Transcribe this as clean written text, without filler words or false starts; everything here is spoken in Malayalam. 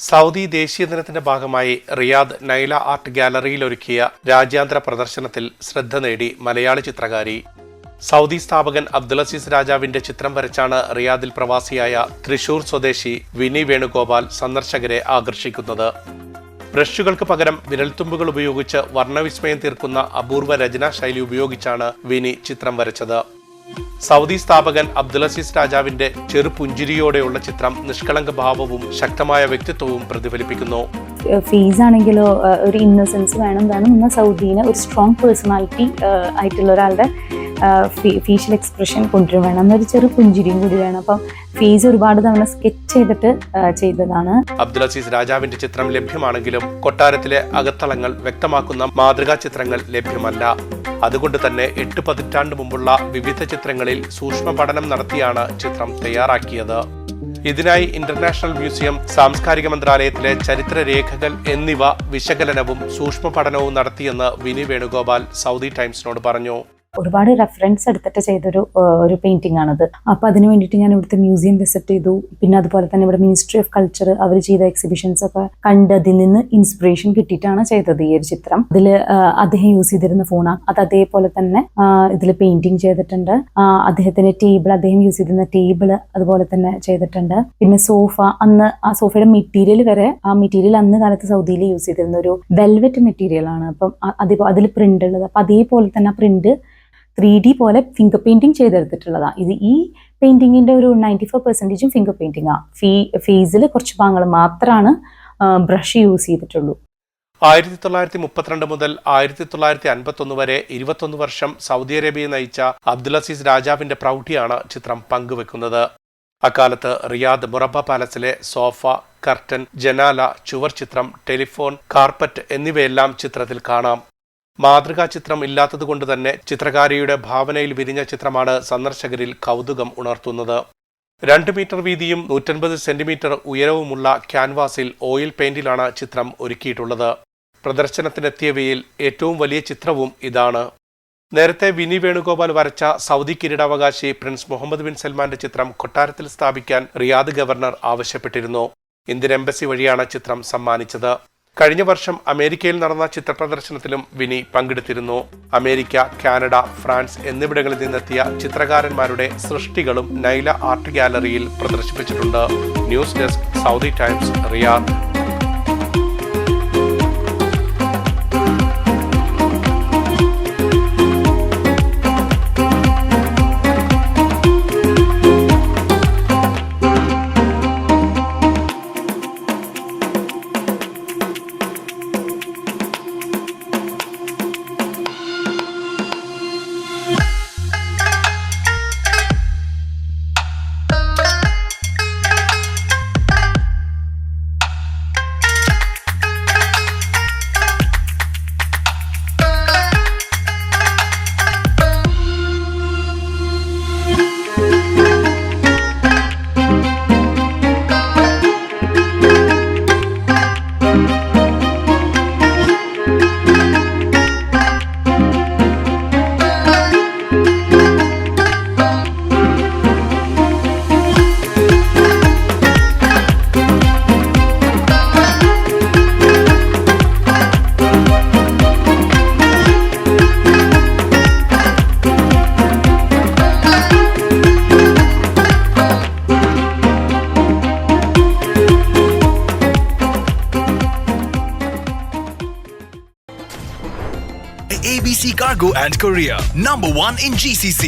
സൗദി ദേശീയ ദിനത്തിന്റെ ഭാഗമായി റിയാദ് നൈല ആർട്ട് ഗാലറിയിൽ ഒരുക്കിയ രാജ്യാന്തര പ്രദർശനത്തിൽ ശ്രദ്ധ നേടി മലയാളി ചിത്രകാരി. സൗദി സ്ഥാപകൻ അബ്ദുലസീസ് രാജാവിന്റെ ചിത്രം വരച്ചാണ് റിയാദിൽ പ്രവാസിയായ തൃശൂർ സ്വദേശി വിനി വേണുഗോപാൽ സന്ദർശകരെ ആകർഷിക്കുന്നത്. ബ്രഷുകൾക്ക് പകരം വിരൽത്തുമ്പുകൾ ഉപയോഗിച്ച് വർണ്ണവിസ്മയം തീർക്കുന്ന അപൂർവ രചനാ ശൈലി ഉപയോഗിച്ചാണ് വിനി ചിത്രം വരച്ചത്. സൗദി സ്ഥാപകൻ അബ്ദുലസീസ് രാജാവിന്റെ ചെറുപുഞ്ചിരിയോടെയുള്ള ചിത്രം നിഷ്കളങ്ക ഭാവവും ശക്തമായ വ്യക്തിത്വവും പ്രതിഫലിപ്പിക്കുന്നു. ഫേസ് ആണെങ്കിലോ ഒരു ഇന്നസെൻസ് വേണം എന്നാൽ സൗദിനെ ഒരു സ്ട്രോങ് പേഴ്സണാലിറ്റി ആയിട്ടുള്ള ഒരാളുടെ ഫേഷ്യൽ എക്സ്പ്രഷൻ കൊണ്ടുവരും വേണം, എന്നൊരു ചെറു പുഞ്ചിരിയും കൂടി വേണം. അപ്പം ഫേസ് ഒരുപാട് തവണ സ്കെച്ച് ചെയ്തിട്ട് ചെയ്തതാണ്. അബ്ദുലസീസ് രാജാവിന്റെ ചിത്രം ലഭ്യമാണെങ്കിലും കൊട്ടാരത്തിലെ അകത്തളങ്ങൾ വ്യക്തമാക്കുന്ന മാതൃകാ ചിത്രങ്ങൾ ലഭ്യമല്ല. അതുകൊണ്ട് തന്നെ 8 പതിറ്റാണ്ട് മുമ്പുള്ള വിവിധ ചിത്രങ്ങളിൽ സൂക്ഷ്മ പഠനം നടത്തിയാണ് ചിത്രം തയ്യാറാക്കിയത്. ഇതിനായി ഇന്റർനാഷണൽ മ്യൂസിയം, സാംസ്കാരിക മന്ത്രാലയത്തിലെ ചരിത്ര രേഖകൾ എന്നിവ വിശകലനവും സൂക്ഷ്മ പഠനവും നടത്തിയെന്ന് വിനി വേണുഗോപാൽ സൗദി ടൈംസിനോട് പറഞ്ഞു. ഒരുപാട് റെഫറൻസ് എടുത്തിട്ട് ചെയ്തൊരു പെയിന്റിംഗ് ആണത്. അപ്പൊ അതിന് വേണ്ടിയിട്ട് ഞാൻ ഇവിടുത്തെ മ്യൂസിയം വിസിറ്റ് ചെയ്തു. പിന്നെ അതുപോലെ തന്നെ ഇവിടെ മിനിസ്ട്രി ഓഫ് കൾച്ചർ അവർ ചെയ്ത എക്സിബിഷൻസ് ഒക്കെ കണ്ട് അതിൽ നിന്ന് ഇൻസ്പിറേഷൻ കിട്ടിയിട്ടാണ് ചെയ്തത് ഈ ഒരു ചിത്രം. അതിൽ അദ്ദേഹം യൂസ് ചെയ്തിരുന്ന ഫോണാണ് അത്, അതേപോലെ തന്നെ ഇതിൽ പെയിന്റിങ് ചെയ്തിട്ടുണ്ട്. അദ്ദേഹത്തിന്റെ ടേബിൾ, അദ്ദേഹം യൂസ് ചെയ്തിരുന്ന ടേബിൾ അതുപോലെ തന്നെ ചെയ്തിട്ടുണ്ട്. പിന്നെ സോഫ, അന്ന് ആ സോഫയുടെ മെറ്റീരിയൽ വരെ, ആ മെറ്റീരിയൽ അന്ന് കാലത്ത് സൗദിയിൽ യൂസ് ചെയ്തിരുന്ന ഒരു വെൽവെറ്റ് മെറ്റീരിയൽ ആണ്. അപ്പം അതിൽ പ്രിന്റ് ഉള്ളത്. അപ്പൊ അതേപോലെ തന്നെ ആ പ്രിന്റ് 3D പോലെ ഫിംഗർ പെയിന്റിങ് ചെയ്തെടുത്തിട്ടുള്ളതാണ്. ഇത് ഈ പെയിന്റിങ്ങിന്റെ ഒരു 94% ഫിംഗർ പെയിന്റിംഗ് ആണ്. ഫേസിൽ കുറച്ച് ഭാഗങ്ങൾ മാത്രമാണ് ബ്രഷ് യൂസ് ചെയ്തിട്ടുള്ളൂ. 1932 മുതൽ 1951 വരെ 21 വർഷം സൗദി അറേബ്യയെ നയിച്ച അബ്ദുലസീസ് രാജാവിന്റെ പ്രൗഢിയാണ് ചിത്രം പങ്കുവെക്കുന്നത്. അക്കാലത്ത് റിയാദ് മുറബ പാലസിലെ സോഫ, കർട്ടൻ, ജനാല, ചുവർ ചിത്രം, ടെലിഫോൺ, കാർപ്പറ്റ് എന്നിവയെല്ലാം ചിത്രത്തിൽ കാണാം. മാതൃകാ ചിത്രം ഇല്ലാത്തതുകൊണ്ട് തന്നെ ചിത്രകാരിയുടെ ഭാവനയിൽ വിരിഞ്ഞ ചിത്രമാണ് സന്ദർശകരിൽ കൗതുകം ഉണർത്തുന്നത്. 2 മീറ്റർ വീതിയും 150 സെന്റിമീറ്റർ ഉയരവുമുള്ള ക്യാൻവാസിൽ ഓയിൽ പെയിന്റിലാണ് ചിത്രം ഒരുക്കിയിട്ടുള്ളത്. പ്രദർശനത്തിനെത്തിയവയിൽ ഏറ്റവും വലിയ ചിത്രവും ഇതാണ്. നേരത്തെ വിനി വേണുഗോപാൽ വരച്ച സൗദി കിരീടാവകാശി പ്രിൻസ് മുഹമ്മദ് ബിൻ സൽമാന്റെ ചിത്രം കൊട്ടാരത്തിൽ സ്ഥാപിക്കാൻ റിയാദ് ഗവർണർ ആവശ്യപ്പെട്ടിരുന്നു. ഇന്ത്യൻ എംബസി വഴിയാണ് ചിത്രം സമ്മാനിച്ചത്. കഴിഞ്ഞ വർഷം അമേരിക്കയിൽ നടന്ന ചിത്രപ്രദർശനത്തിലും വിനി പങ്കെടുത്തിരുന്നു. അമേരിക്ക, കാനഡ, ഫ്രാൻസ് എന്നിവിടങ്ങളിൽ നിന്നെത്തിയ ചിത്രകാരന്മാരുടെ സൃഷ്ടികളും നൈല ആർട്ട് ഗാലറിയിൽ പ്രദർശിപ്പിച്ചിട്ടുണ്ട്. News desk, Saudi Times, Riyadh. ABC Cargo and Courier, #1 in GCC.